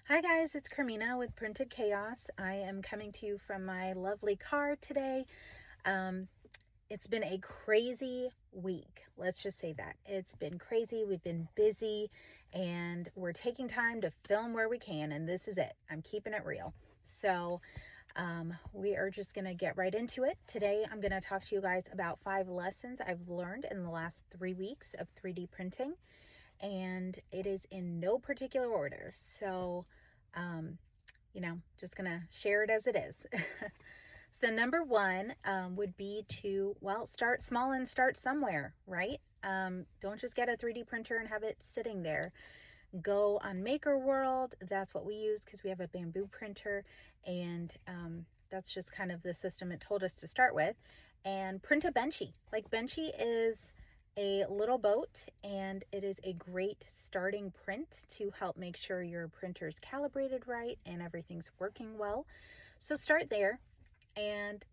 Hi guys, it's Carmina with Printed Chaos. I am coming to you from my lovely car today. Um, it's been a crazy week. Let's just say that. It's been crazy. We've been busy and we're taking time to film where we can, and this is it. I'm keeping it real. So we are just going to get right into it. Today, I'm going to talk to you guys about 5 lessons I've learned in the last 3 weeks of 3D printing, and it is in no particular order. So, just gonna share it as it is. So number one would be to, well, start small and start somewhere, right? Don't just get a 3D printer and have it sitting there. Go on Maker World. That's what we use because we have a Bambu printer, and that's just kind of the system it told us to start with. And print a Benchy. Like, Benchy is a little boat, and it is a great starting print to help make sure your printer's calibrated right and everything's working well. So start there, and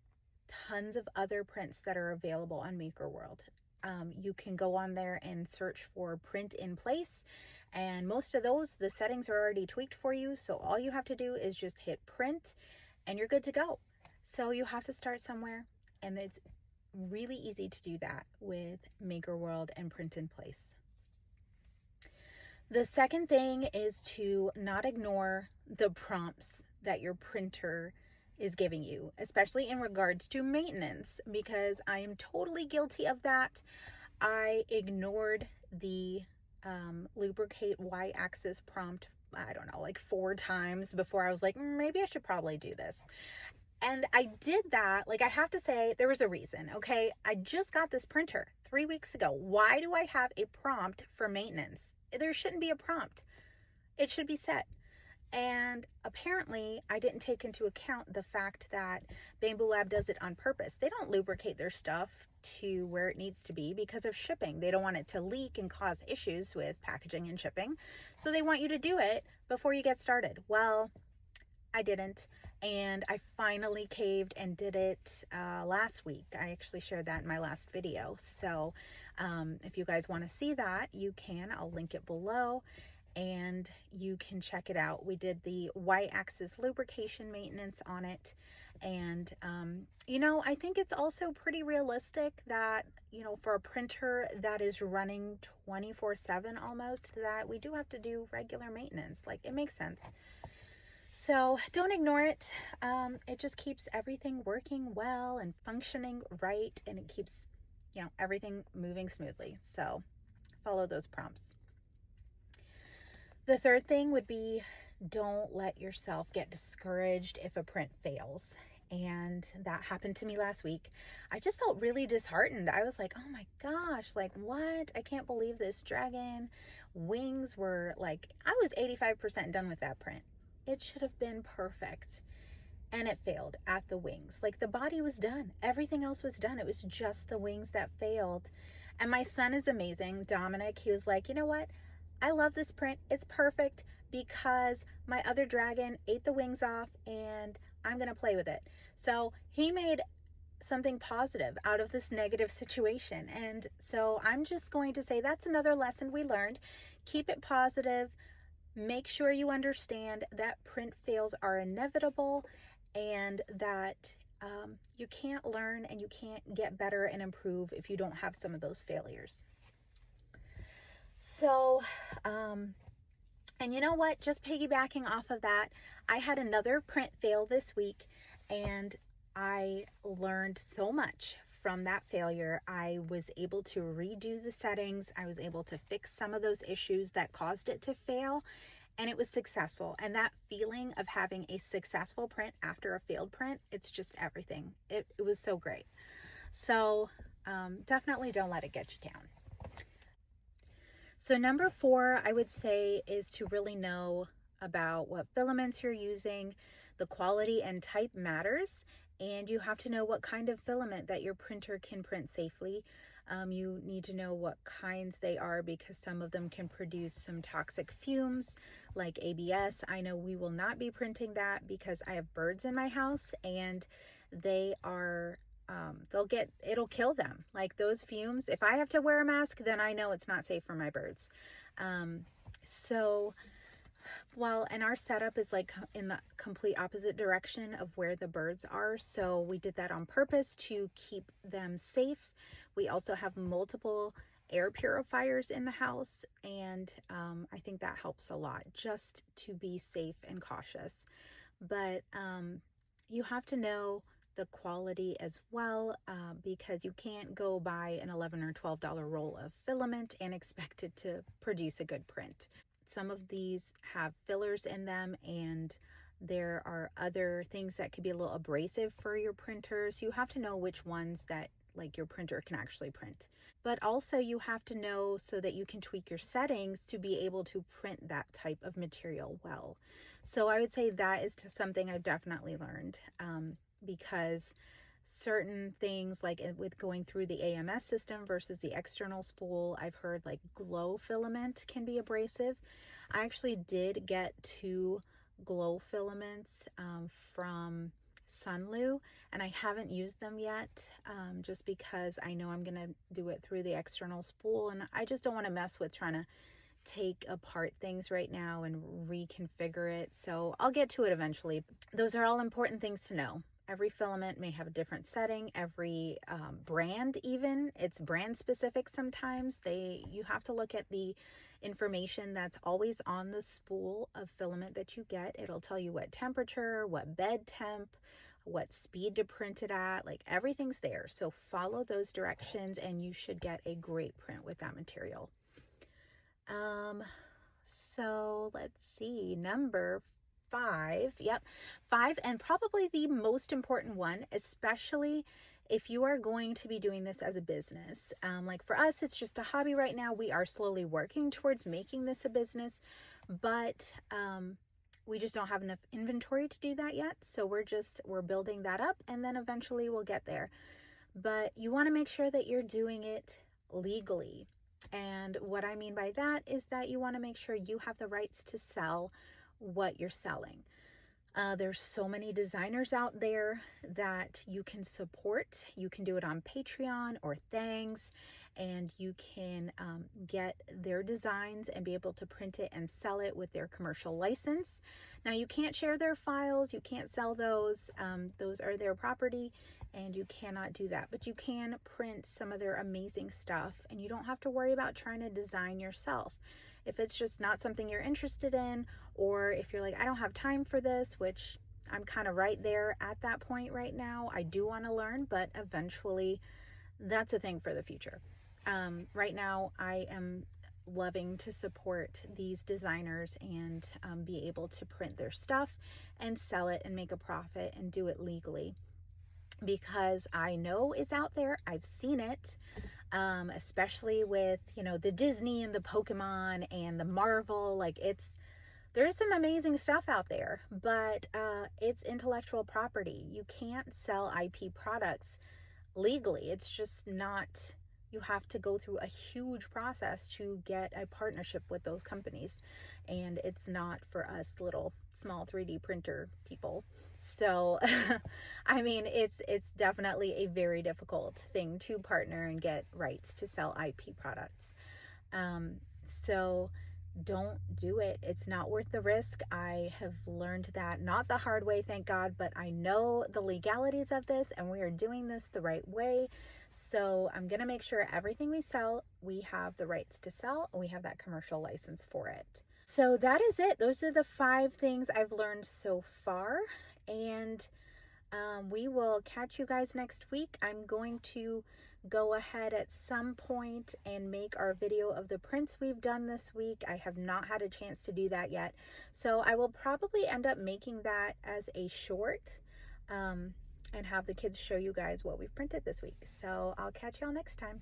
tons of other prints that are available on Maker World. You can go on there and search for print in place, and most of those, the settings are already tweaked for you, so all you have to do is just hit print and you're good to go. So you have to start somewhere, and it's really easy to do that with Maker World and print in place. The second thing is to not ignore the prompts that your printer is giving you, especially in regards to maintenance, because I am totally guilty of that. I ignored the lubricate y-axis prompt, I don't know, like 4 times before I was like, maybe I should probably do this. And I did that. Like, I have to say, there was a reason, okay? I just got this printer 3 weeks ago. Why do I have a prompt for maintenance? There shouldn't be a prompt. It should be set. And apparently, I didn't take into account the fact that Bambu Lab does it on purpose. They don't lubricate their stuff to where it needs to be because of shipping. They don't want it to leak and cause issues with packaging and shipping. So they want you to do it before you get started. Well, I didn't, and I finally caved and did it last week. I actually shared that in my last video. So if you guys want to see that, you can. I'll link it below, and you can check it out. We did the y-axis lubrication maintenance on it, and I think it's also pretty realistic that, for a printer that is running 24/7 almost, that we do have to do regular maintenance. Like, it makes sense. So don't ignore it. It just keeps everything working well and functioning right, and it keeps, everything moving smoothly. So follow those prompts. The third thing would be, don't let yourself get discouraged if a print fails. And that happened to me last week. I just felt really disheartened. I was like, oh my gosh, like, what? I can't believe this dragon wings were like, I was 85% done with that print. It should have been perfect, and it failed at the wings. Like, the body was done, everything else was done. It was just the wings that failed. And my son is amazing, Dominic. He was like, you know what, I love this print, it's perfect because my other dragon ate the wings off and I'm gonna play with it. So he made something positive out of this negative situation. And so I'm just going to say that's another lesson we learned. Keep it positive. Make sure you understand that print fails are inevitable, and that you can't learn and you can't get better and improve if you don't have some of those failures. So, and you know what? Just piggybacking off of that, I had another print fail this week, and I learned so much from that failure. I was able to redo the settings. I was able to fix some of those issues that caused it to fail, and it was successful. And that feeling of having a successful print after a failed print, it's just everything. It was so great. So definitely don't let it get you down. So number 4, I would say, is to really know about what filaments you're using. The quality and type matters, and you have to know what kind of filament that your printer can print safely. You need to know what kinds they are, because some of them can produce some toxic fumes like ABS. I know we will not be printing that because I have birds in my house, and they are it'll kill them. Like, those fumes, if I have to wear a mask, then I know it's not safe for my birds. So Well, and our setup is like in the complete opposite direction of where the birds are. So we did that on purpose to keep them safe. We also have multiple air purifiers in the house, and I think that helps a lot just to be safe and cautious. But you have to know the quality as well, because you can't go buy an $11 or $12 roll of filament and expect it to produce a good print. Some of these have fillers in them, and there are other things that could be a little abrasive for your printers. You have to know which ones that like your printer can actually print. But also you have to know so that you can tweak your settings to be able to print that type of material well. So I would say that is something I've definitely learned, because certain things like with going through the AMS system versus the external spool, I've heard like glow filament can be abrasive. I actually did get 2 glow filaments from Sunlu, and I haven't used them yet, just because I know I'm gonna do it through the external spool, and I just don't want to mess with trying to take apart things right now and reconfigure it. So I'll get to it eventually. Those are all important things to know. Every filament may have a different setting. Every brand, even, it's brand specific sometimes. You have to look at the information that's always on the spool of filament that you get. It'll tell you what temperature, what bed temp, what speed to print it at, like everything's there. So follow those directions and you should get a great print with that material. So let's see, number 5. Yep, 5, and probably the most important one, especially if you are going to be doing this as a business. Like for us, it's just a hobby right now. We are slowly working towards making this a business, but we just don't have enough inventory to do that yet. So we're building that up, and then eventually we'll get there. But you want to make sure that you're doing it legally. And what I mean by that is that you want to make sure you have the rights to sell what you're selling. There's so many designers out there that you can support. You can do it on Patreon or Thangs, and you can get their designs and be able to print it and sell it with their commercial license. Now, you can't share their files. You can't sell those. Those are their property, and you cannot do that. But you can print some of their amazing stuff, and you don't have to worry about trying to design yourself. If it's just not something you're interested in, or if you're like, I don't have time for this, which I'm kind of right there at that point right now. I do want to learn, but eventually that's a thing for the future. Right now, I am loving to support these designers and be able to print their stuff and sell it and make a profit and do it legally, because I know it's out there. I've seen it. Especially with, the Disney and the Pokemon and the Marvel, there's some amazing stuff out there, but it's intellectual property. You can't sell IP products legally. It's just not, you have to go through a huge process to get a partnership with those companies, and it's not for us little small 3D printer people. So I mean, it's definitely a very difficult thing to partner and get rights to sell IP products. So don't do it. It's not worth the risk. I have learned that, not the hard way, thank God, but I know the legalities of this, and we are doing this the right way. So I'm going to make sure everything we sell, we have the rights to sell, and we have that commercial license for it. So that is it. Those are the 5 things I've learned so far, and we will catch you guys next week. I'm going to go ahead at some point and make our video of the prints we've done this week. I have not had a chance to do that yet, so I will probably end up making that as a short and have the kids show you guys what we've printed this week. So I'll catch y'all next time.